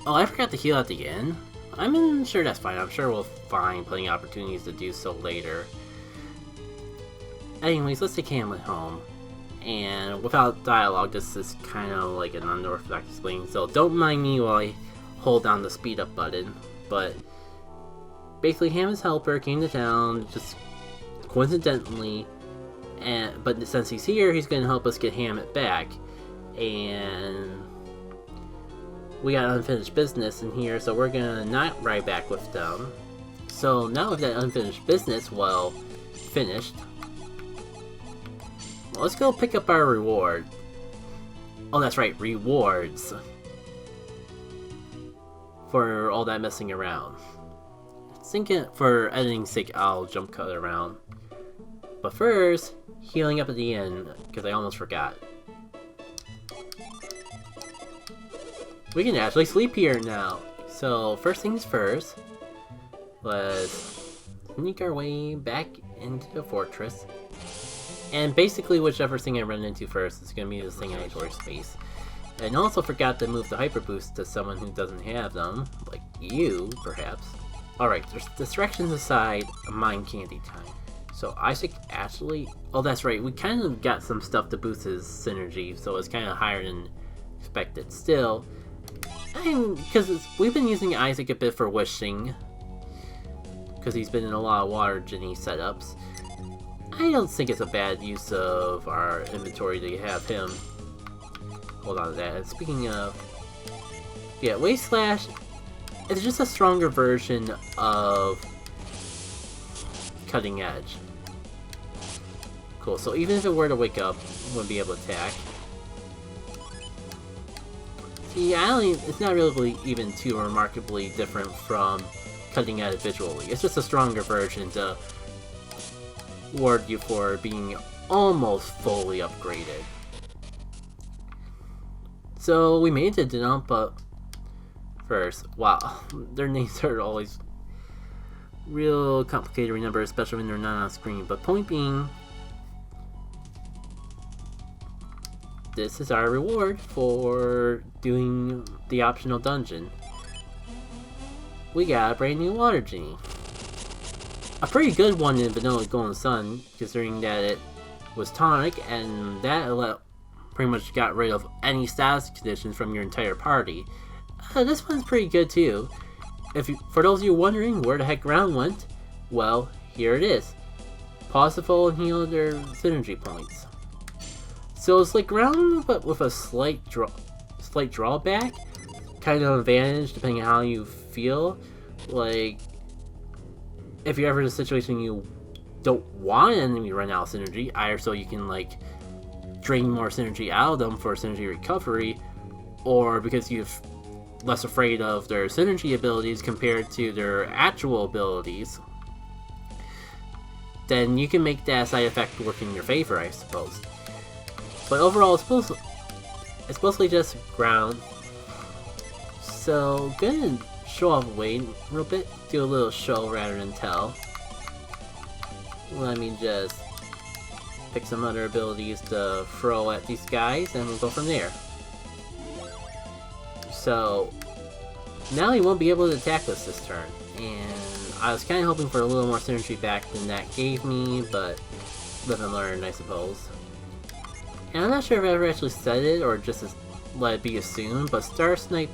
Oh, I forgot to heal at the end. I'm sure that's fine. I'm sure we'll find plenty of opportunities to do so later. Anyways, let's take Hamlet home. And without dialogue, this is kind of like an unorthodox explaining, so don't mind me while I hold down the speed up button. But basically, Hammet's helper came to town just coincidentally, but since he's here, he's going to help us get Hammet back. And we got unfinished business in here, so we're going to not ride back with them. So now with that unfinished business, well, finished, let's go pick up our reward. Oh, that's right, rewards. For all that messing around. Thinking for editing's sake, I'll jump cut around. But first, healing up at the end, because I almost forgot. We can actually sleep here now. So, first things first, let's sneak our way back into the fortress. And basically, whichever thing I run into first is going to be this thing in inventory space. And also forgot to move the hyper boost to someone who doesn't have them, like you, perhaps. Alright, distractions aside, mind candy time. So Isaac actually... Oh, that's right, we kind of got some stuff to boost his synergy, so it's kind of higher than expected. Still, because we've been using Isaac a bit for wishing, because he's been in a lot of water genie setups. I don't think it's a bad use of our inventory to have him. Hold on to that. And speaking of... Yeah, Wave Slash is just a stronger version of Cutting Edge. Cool, so even if it were to wake up, it wouldn't be able to attack. See, it's not really even too remarkably different from Cutting Edge visually. It's just a stronger version to reward you for being almost fully upgraded. So we made it to Lunpa first. Wow, their names are always real complicated to remember, especially when they're not on screen. But point being, this is our reward for doing the optional dungeon. We got a brand new water genie. A pretty good one in Vanilla Golden Sun, considering that it was tonic, and that pretty much got rid of any status conditions from your entire party. This one's pretty good too. For those of you wondering where the heck Ground went, well, here it is. Pause the full and heal their synergy points. So it's like Ground, but with a slight drawback, kind of advantage depending on how you feel. Like, if you're ever in a situation you don't want an enemy to run out of synergy, either so you can like drain more synergy out of them for synergy recovery, or because you're less afraid of their synergy abilities compared to their actual abilities, then you can make that side effect work in your favor, I suppose. But overall, it's mostly just Ground. So, gonna show off Wade a little bit, do a little show rather than tell. Let me just pick some other abilities to throw at these guys, and we'll go from there. So, now he won't be able to attack us this turn, and I was kind of hoping for a little more synergy back than that gave me, but live and learn, I suppose. And I'm not sure if I ever actually said it, or just let it be assumed, but Star Snipe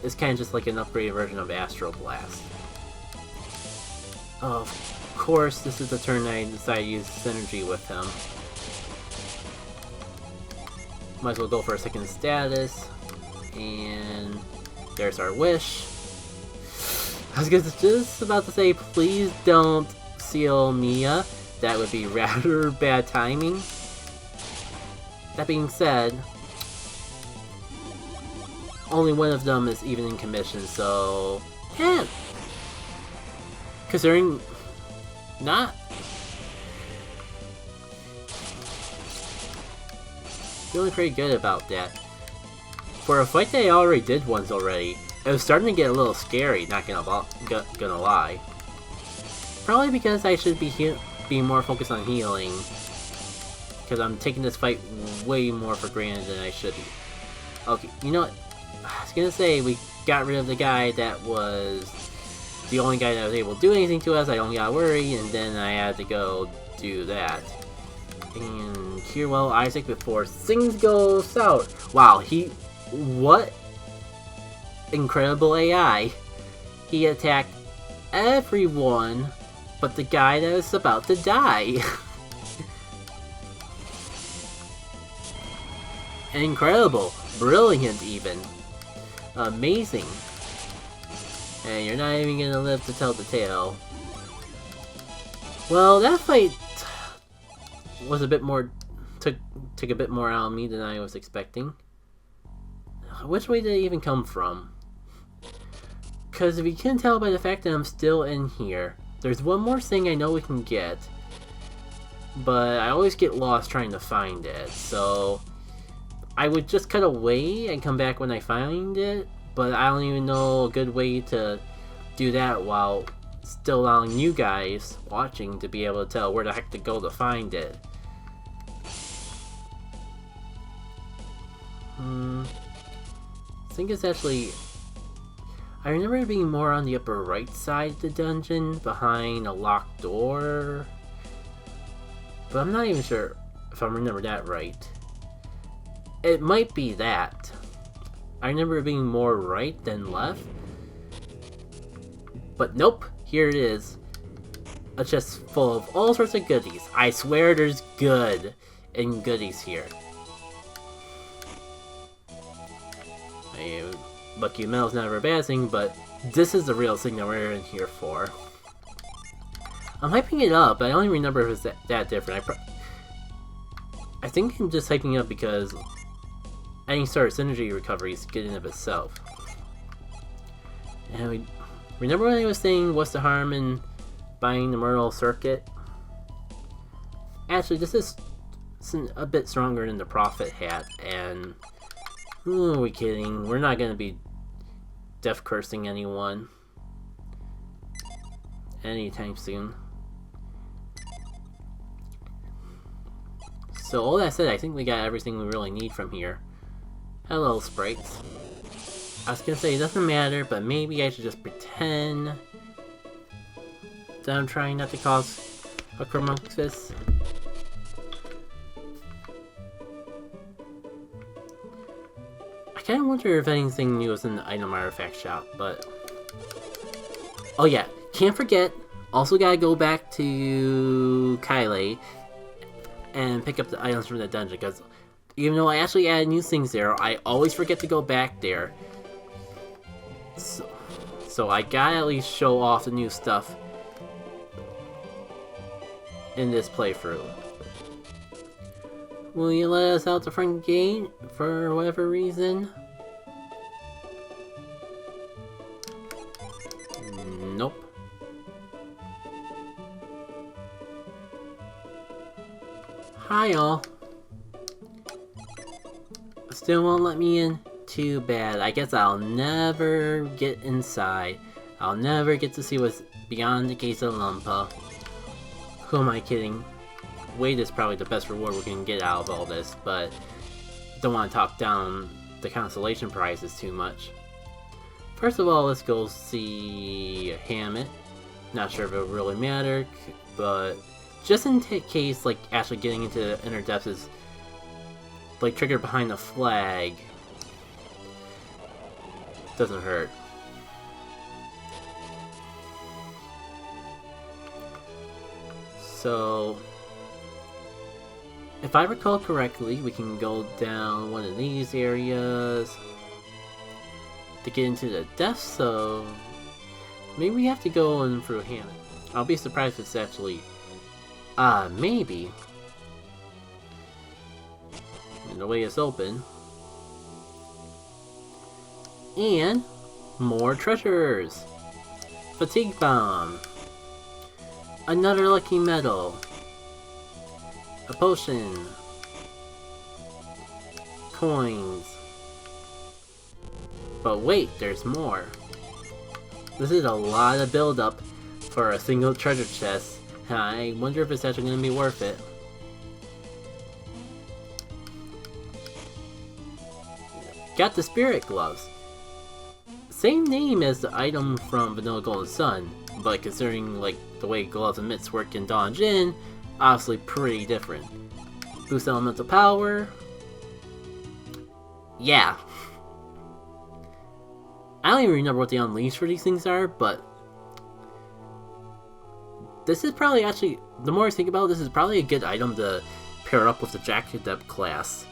is kind of just like an upgraded version of Astro Blast. Of course, this is the turn I decided to use synergy with him. Might as well go for a second status, and there's our wish. I was just about to say, please don't seal Mia. That would be rather bad timing. That being said, only one of them is even in commission, so yeah. Considering not feeling pretty good about that. For a fight that I already did once already, it was starting to get a little scary, not gonna lie. Probably because I should be more focused on healing, because I'm taking this fight way more for granted than I should be. Okay, you know what? I was gonna say we got rid of the guy that was the only guy that was able to do anything to us. I don't gotta worry, and then I had to go do that. And cure well Isaac before things go south. Wow, what incredible AI. He attacked everyone but the guy that was about to die. Incredible. Brilliant even. Amazing. And you're not even gonna live to tell the tale. Well, that fight was a bit more... took a bit more out of me than I was expecting. Which way did it even come from? Because if you can tell by the fact that I'm still in here, there's one more thing I know we can get, but I always get lost trying to find it, so I would just cut away and come back when I find it, but I don't even know a good way to do that while still allowing you guys watching to be able to tell where the heck to go to find it. I think it's actually... I remember it being more on the upper right side of the dungeon, behind a locked door. But I'm not even sure if I remember that right. It might be that. I remember it being more right than left. But nope, here it is. A chest full of all sorts of goodies. I swear there's good and goodies here. Lucky metal's never a bad thing, but this is the real thing that we're in here for. I'm hyping it up, but I don't even remember if it's that different. I think I'm just hyping it up because any sort of synergy recovery is good in of itself. And remember when I was saying what's the harm in buying the Myrtle Circuit? Actually, this is a bit stronger than the Prophet Hat, and who are we kidding? We're not gonna be death cursing anyone anytime soon. So all that said, I think we got everything we really need from here. Hello, sprites. I was gonna say it doesn't matter, but maybe I should just pretend that I'm trying not to cause a crisis. I kinda wonder if anything new is in the item artifact shop, but... Oh yeah, can't forget, also gotta go back to Kyle and pick up the items from the dungeon, because even though I actually added new things there, I always forget to go back there. So I gotta at least show off the new stuff in this playthrough. Will you let us out the front gate for whatever reason? Nope. Hi all. Still won't let me in? Too bad. I guess I'll never get inside. I'll never get to see what's beyond the gates of Lunpa. Who am I kidding? Wait is probably the best reward we're gonna get out of all this, but don't want to talk down the consolation prizes too much. First of all, let's go see Hammet. Not sure if it'll really matter, but just in case, like, actually getting into the inner depths is, like, triggered behind the flag. Doesn't hurt. So, if I recall correctly, we can go down one of these areas to get into the depths of... Maybe we have to go in through Hammet. I'll be surprised if it's actually... maybe. And the way is open. And more treasures! Fatigue Bomb! Another lucky medal! A potion! Coins! But wait, there's more! This is a lot of build-up for a single treasure chest, and I wonder if it's actually going to be worth it. Got the spirit gloves! same name as the item from Vanilla Golden Sun, but considering like the way gloves and mitts work in Dawn of Djinn, obviously pretty different. Boost elemental power. Yeah. I don't even remember what the unleash for these things are, but this is probably actually, the more I think about it, this is probably a good item to pair up with the Github class.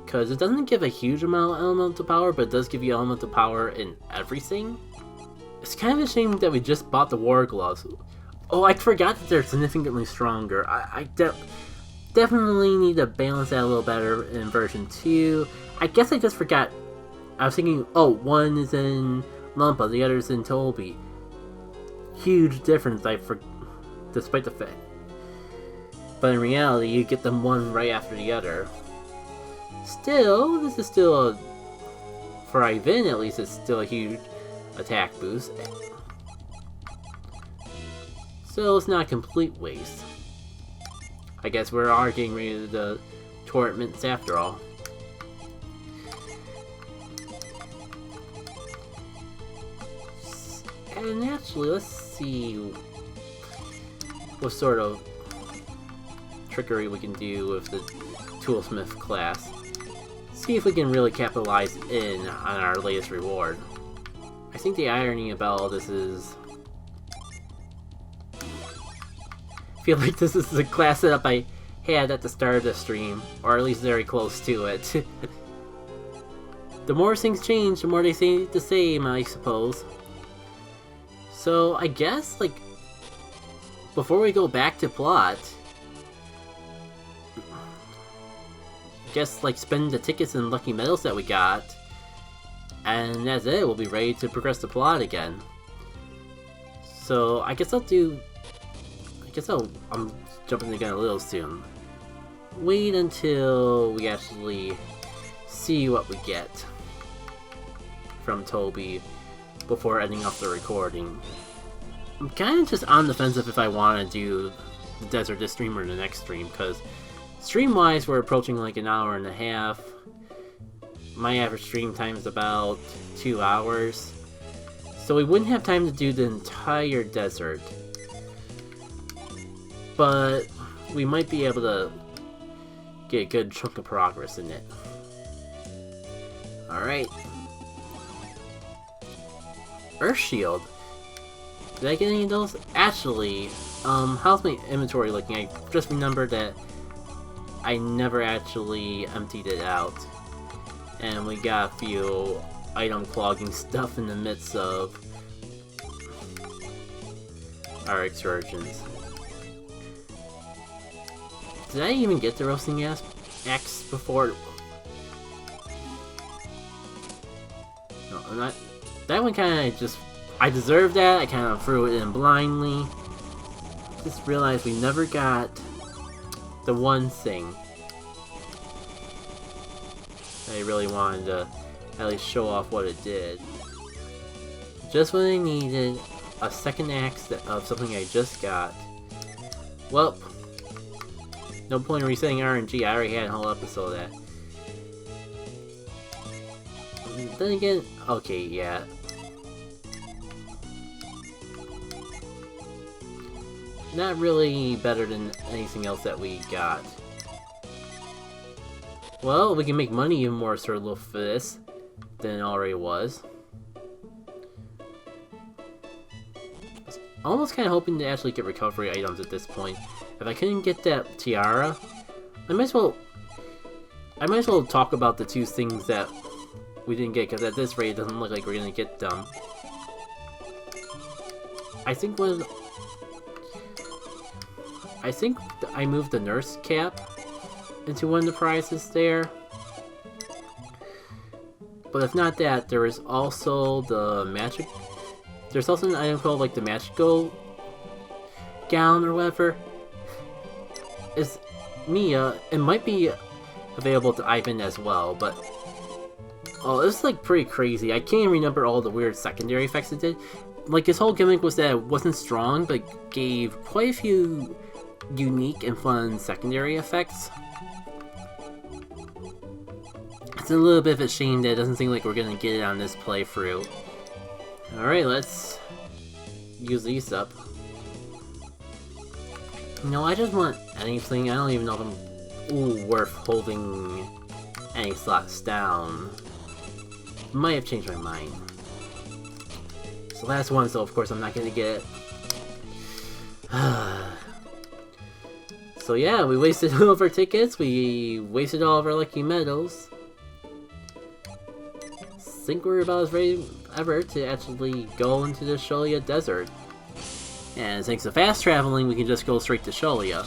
Because it doesn't give a huge amount of elemental power, but it does give you elemental power in everything. It's kind of a shame that we just bought the War Gloves. Oh, I forgot that they're significantly stronger. I definitely need to balance that a little better in version 2. I guess I just forgot. I was thinking, oh, one is in Lunpa, the other is in Toby. Huge difference, despite the fact. But in reality, you get them one right after the other. Still, this is still a, for Ivan at least, it's still a huge attack boost. So it's not a complete waste. I guess we are getting rid of the tournaments after all. And actually, let's see what sort of trickery we can do with the Toolsmith class. See if we can really capitalize in on our latest reward. I think the irony about all this is, I feel like this is the class setup I had at the start of the stream, or at least very close to it. The more things change, the more they stay the same, I suppose. So I guess, like, before we go back to plot, just like spend the tickets and lucky medals that we got, and that's it. We'll be ready to progress the plot again. So I guess I'm jumping the gun a little soon. Wait until we actually see what we get from Toby before ending off the recording. I'm kind of just on the fence if I want to do the desert this stream or the next stream, because stream-wise, we're approaching like an hour and a half. My average stream time is about 2 hours. So we wouldn't have time to do the entire desert. But we might be able to get a good chunk of progress in it. Alright. Earth Shield. Did I get any of those? Actually, how's my inventory looking? I just remembered that I never actually emptied it out. And we got a few item clogging stuff in the midst of our excursions. Did I even get the roasting axe before? No, I'm not. That one kind of just, I deserved that. I kind of threw it in blindly. Just realized we never got the one thing I really wanted to at least show off what it did. Just when I needed a second axe of something I just got. Well, no point in resetting RNG, I already had a whole episode of that. Then again, okay, yeah. Not really better than anything else that we got. Well, we can make money even more sort of for this than it already was. Almost kind of hoping to actually get recovery items at this point. If I couldn't get that tiara, I might as well talk about the two things that we didn't get, because at this rate it doesn't look like we're gonna get them. I think I moved the nurse cap into one of the prizes there. But if not that, there is also the magic. There's also an item called like the magical gown or whatever. It's Mia. It might be available to Ivan as well, but oh, it's like pretty crazy. I can't remember all the weird secondary effects it did. Like his whole gimmick was that it wasn't strong, but gave quite a few unique and fun secondary effects. It's a little bit of a shame that it doesn't seem like we're gonna get it on this playthrough. Alright, let's use these up. No, I just want anything. I don't even know if I'm worth holding any slots down. Might have changed my mind. So last one, so of course I'm not gonna get it. So yeah, we wasted all of our tickets, we wasted all of our lucky medals. I think we're about as ready ever to actually go into the Sholia Desert. And thanks to fast traveling, we can just go straight to Sholia.